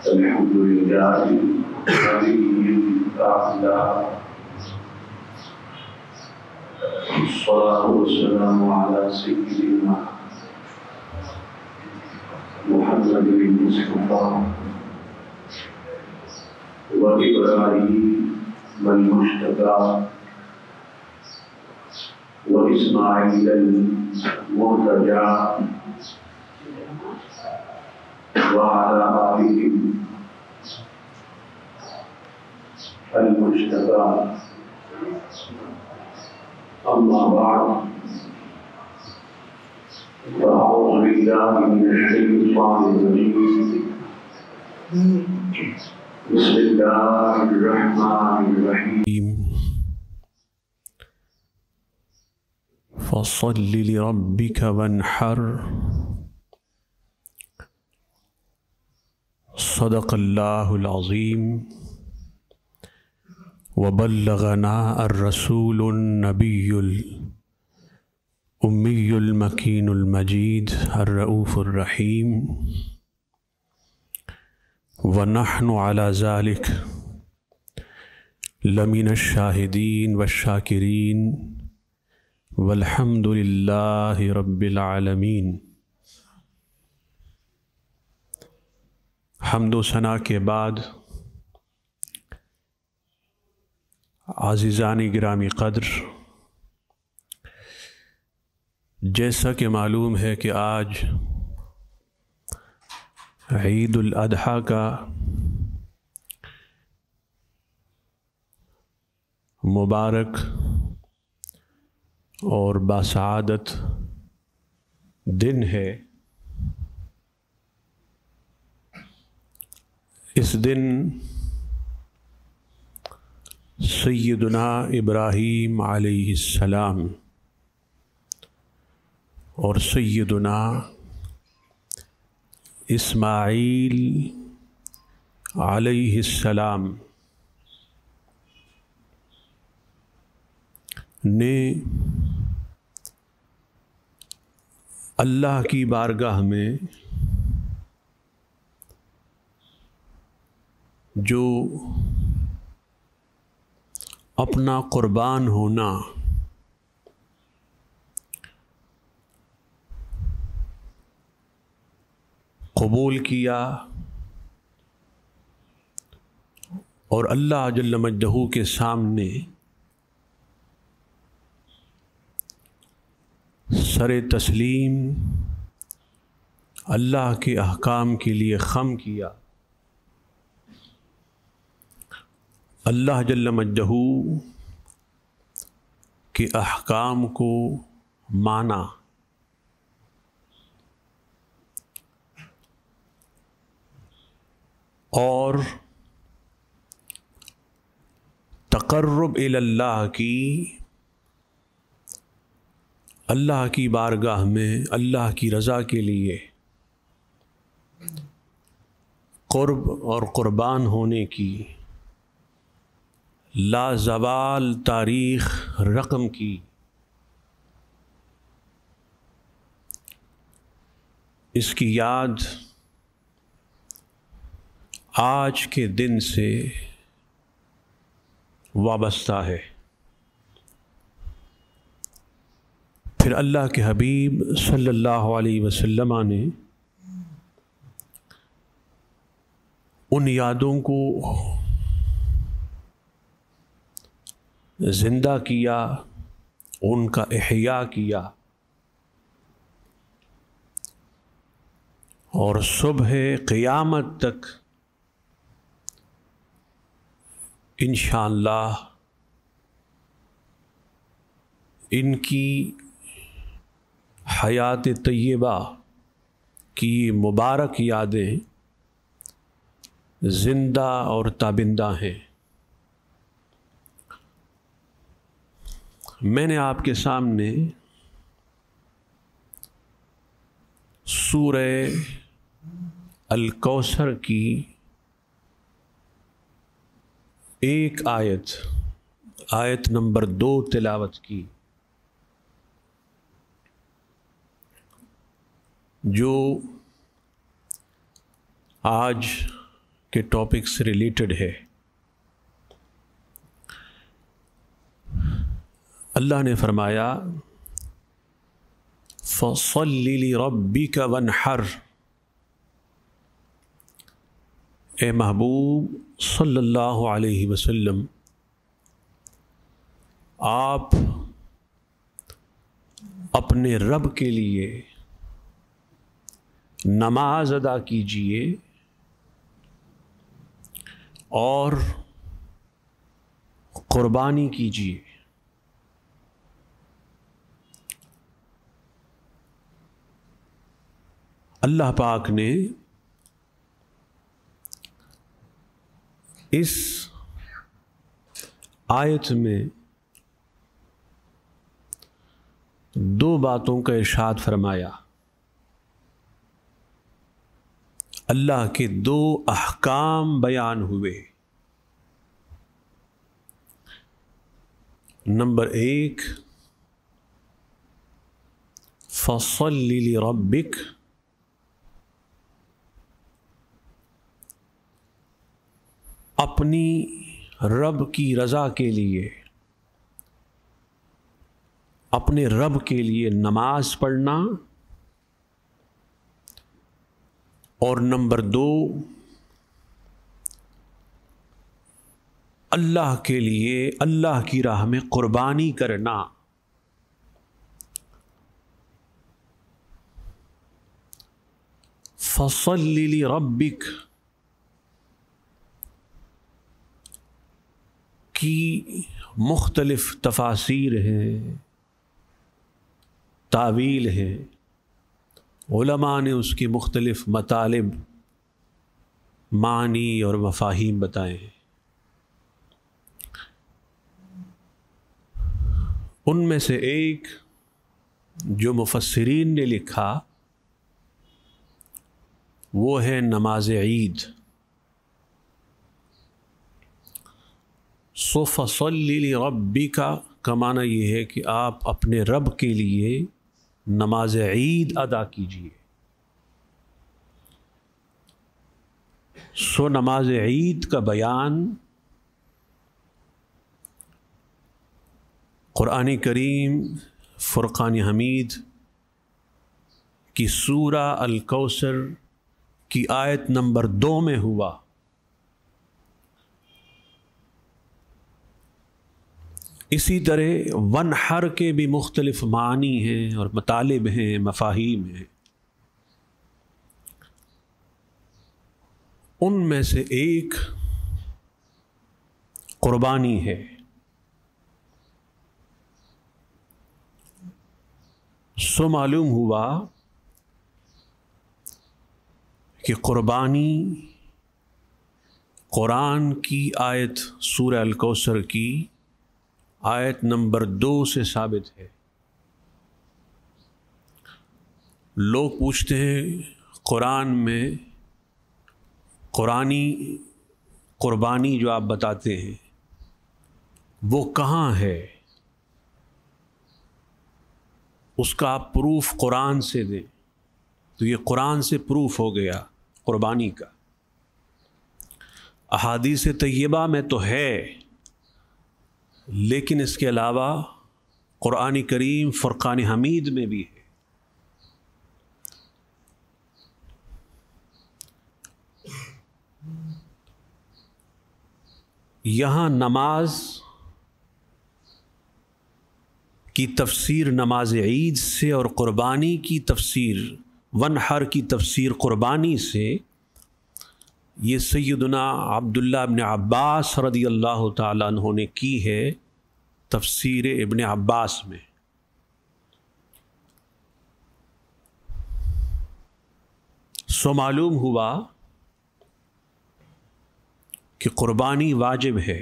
الحمد لله الذي أعلى الصلاة والسلام على سيدنا محمد المصطفى وإبراهيم المجتبى وإسماعيل المرتجى وعلى آله المجتبى. أما بعد فأعوذ بالله من الشيطان الرجيم. بسم الله الرحمن الرحيم. فصل لربك وانحر. صدق الله العظيم. وبلغنا الرسول النبي الأمي المكين المجيد الرؤوف الرحيم. ونحن على ذلك لمن الشاهدين والشاكرين والحمد لله رب العالمين. حمد و ثنا کے بعد عزیزان گرامی قدر، جیسا کہ معلوم ہے کہ آج عید الاضحیٰ کا مبارک اور باسعادت دن ہے. اس دن سیدنا ابراہیم علیہ السلام اور سیدنا اسماعیل علیہ السلام نے اللہ کی بارگاہ میں جو اپنا قربان ہونا قبول کیا اور اللہ جل مجدہ کے سامنے سر تسلیم اللہ کے احکام کے لیے خم کیا. اللہ جل مجدہ کے احکام کو مانا اور تقرب الی اللہ کی اللہ کی بارگاہ میں اللہ کی رضا کے لیے قرب اور قربان ہونے کی لازوال تاریخ رقم کی اس کی یاد آج کے دن سے وابستہ ہے. پھر اللہ کے حبیب صلی اللہ علیہ وسلم نے ان یادوں کو زندہ کیا، ان کا احیاء کیا اور صبح قیامت تک انشاءاللہ ان کی حیات طیبہ کی مبارک یادیں زندہ اور تابندہ ہیں. میں نے آپ کے سامنے سورہ الکوثر کی ایک آیت نمبر 2 تلاوت کی، جو آج کے ٹاپک سے ریلیٹڈ ہے۔ اللہ نے فرمایا فَصَلِّ لِرَبِّكَ وَانْحَرْ، اے محبوب صلی اللہ علیہ وسلم آپ اپنے رب کے لیے نماز ادا کیجیے اور قربانی کیجیے۔ اللہ پاک نے اس آیت میں دو باتوں کا ارشاد فرمایا۔ اللہ کے دو احکام بیان ہوئے۔ نمبر 1 فَصَلِّ لِرَبِّكَ، اپنی رب کی رضا کے لیے، اپنے رب کے لیے نماز پڑھنا، اور نمبر 2 اللہ کے لیے اللہ کی راہ میں قربانی کرنا۔ فَصَلِّ لِرَبِّكَ کی مختلف تفاسیر ہیں، تعویل ہیں، علماء نے اس کی مختلف مطالب، معنی اور مفاہیم بتائے ہیں۔ ان میں سے ایک جو مفسرین نے لکھا وہ ہے نماز عید۔ سو فَصَلِّ لِرَبِّكَ کا معنی یہ ہے کہ آپ اپنے رب کے لیے نماز عید ادا کیجیے۔ سو نماز عید کا بیان قرآن کریم فرقان حمید کی سورہ الکوثر کی آیت نمبر 2 میں ہوا۔ اسی طرح ونحر کے بھی مختلف معنی ہیں اور مطالب ہیں، مفاہیم ہیں۔ ان میں سے ایک قربانی ہے۔ سو معلوم ہوا کہ قربانی قرآن کی آیت سورہ الکوثر کی آیت نمبر 2 سے ثابت ہے۔ لوگ پوچھتے ہیں قرآن میں قرآنی قربانی جو آپ بتاتے ہیں وہ کہاں ہے؟ اس کا آپ پروف قرآن سے دیں۔ تو یہ قرآن سے پروف ہو گیا قربانی کا۔ احادیث طیبہ میں تو ہے، لیکن اس کے علاوہ قرآن کریم فرقان حمید میں بھی ہے۔ یہاں نماز کی تفسیر نماز عید سے اور قربانی کی تفسیر ونحر کی تفسیر قربانی سے یہ سیدنا عبداللہ ابن عباس رضی اللہ تعالیٰ عنہ نے کی ہے تفسیر ابن عباس میں۔ سو معلوم ہوا کہ قربانی واجب ہے،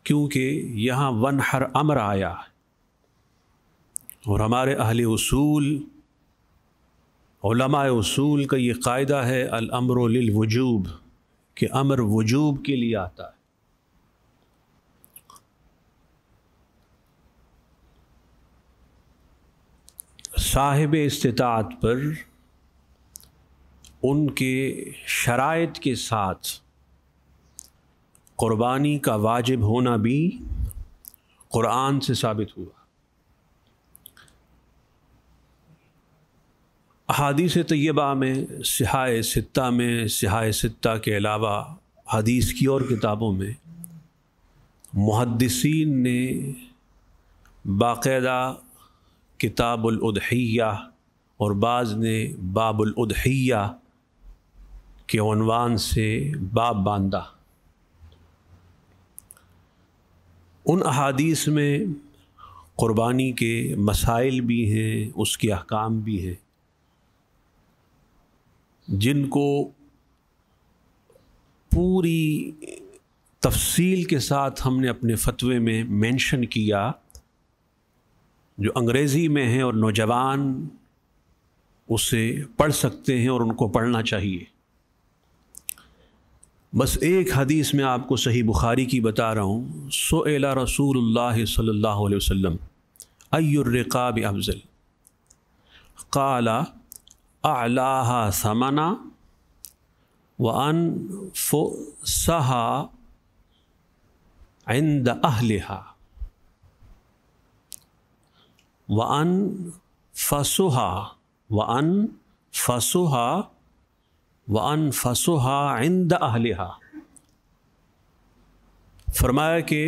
کیونکہ یہاں ونحر امر آیا، اور ہمارے اہل اصول علماء اصول کا یہ قاعدہ ہے الامر للوجوب، کہ امر وجوب کے لیے آتا ہے۔ صاحب استطاعت پر ان کے شرائط کے ساتھ قربانی کا واجب ہونا بھی قرآن سے ثابت ہوا۔ احادیث طیبہ میں صحاح ستہ میں، صحاح ستہ کے علاوہ حدیث کی اور کتابوں میں محدثین نے باقاعدہ کتاب الاضحیہ اور بعض نے باب الاضحیہ کے عنوان سے باب باندھا۔ ان احادیث میں قربانی کے مسائل بھی ہیں، اس کے احکام بھی ہیں، جن کو پوری تفصیل کے ساتھ ہم نے اپنے فتوے میں مینشن کیا، جو انگریزی میں ہیں اور نوجوان اسے پڑھ سکتے ہیں اور ان کو پڑھنا چاہیے۔ بس ایک حدیث میں آپ کو صحیح بخاری کی بتا رہا ہوں۔ سئل رسول اللہ صلی اللہ علیہ وسلم ای الرقاب افضل قال اعلاها ثمنا وانفسها عند اهلها وانفسها عند اهلها۔ فرمایا کہ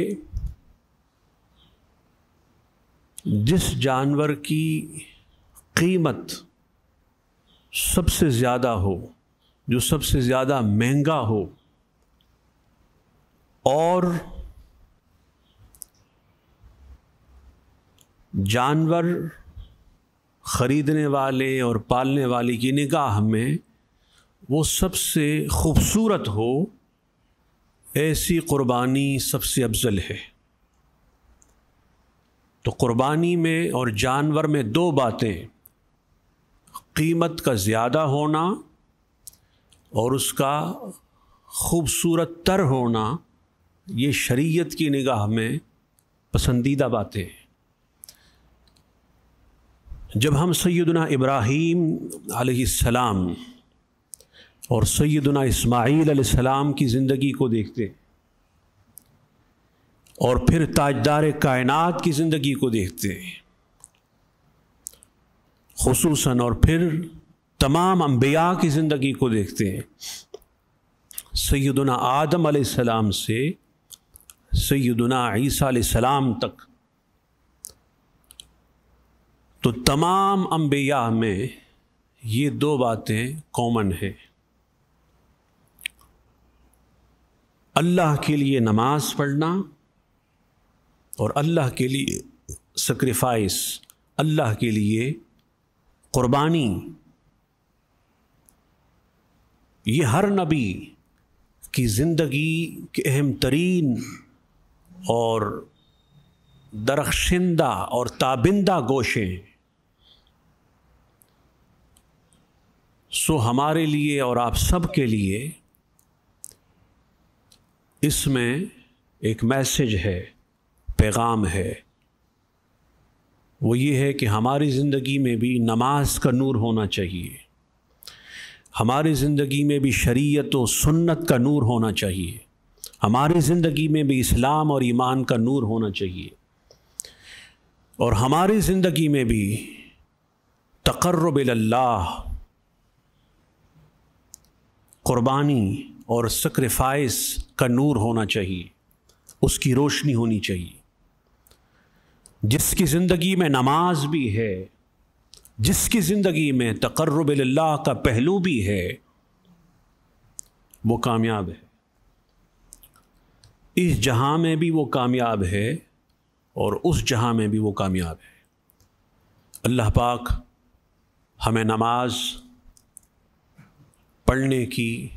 جس جانور کی قیمت سب سے زیادہ ہو، جو سب سے زیادہ مہنگا ہو، اور جانور خریدنے والے اور پالنے والے کی نگاہ میں وہ سب سے خوبصورت ہو، ایسی قربانی سب سے افضل ہے۔ تو قربانی میں اور جانور میں دو باتیں، قیمت کا زیادہ ہونا اور اس کا خوبصورت تر ہونا، یہ شریعت کی نگاہ میں پسندیدہ باتیں ہیں۔ جب ہم سیدنا ابراہیم علیہ السلام اور سیدنا اسماعیل علیہ السلام کی زندگی کو دیکھتے اور پھر تاجدار کائنات کی زندگی کو دیکھتے ہیں خصوصاً، اور پھر تمام انبیاء کی زندگی کو دیکھتے ہیں، سیدنا آدم علیہ السلام سے سیدنا عیسیٰ علیہ السلام تک، تو تمام انبیاء میں یہ دو باتیں کامن ہیں۔ اللہ کے لیے نماز پڑھنا اور اللہ کے لیے سیکریفائس، اللہ کے لیے قربانی، یہ ہر نبی کی زندگی کے اہم ترین اور درخشندہ اور تابندہ گوشے ہیں۔ سو ہمارے لیے اور آپ سب کے لیے اس میں ایک میسج ہے، پیغام ہے، وہ یہ ہے کہ ہماری زندگی میں بھی نماز کا نور ہونا چاہیے، ہماری زندگی میں بھی شریعت و سنت کا نور ہونا چاہیے، ہماری زندگی میں بھی اسلام اور ایمان کا نور ہونا چاہیے، اور ہماری زندگی میں بھی تقرب اللہ، قربانی اور سیکریفائس کا نور ہونا چاہیے، اس کی روشنی ہونی چاہیے۔ جس کی زندگی میں نماز بھی ہے، جس کی زندگی میں تقرب اللہ کا پہلو بھی ہے، وہ کامیاب ہے، اس جہاں میں بھی وہ کامیاب ہے اور اس جہاں میں بھی وہ کامیاب ہے۔ اللہ پاک ہمیں نماز پڑھنے کی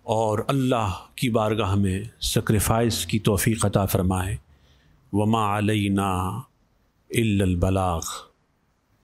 اور اللہ کی بارگاہ میں سیکریفائس کی توفیق عطا فرمائے۔ وما علینا الا البلاغ۔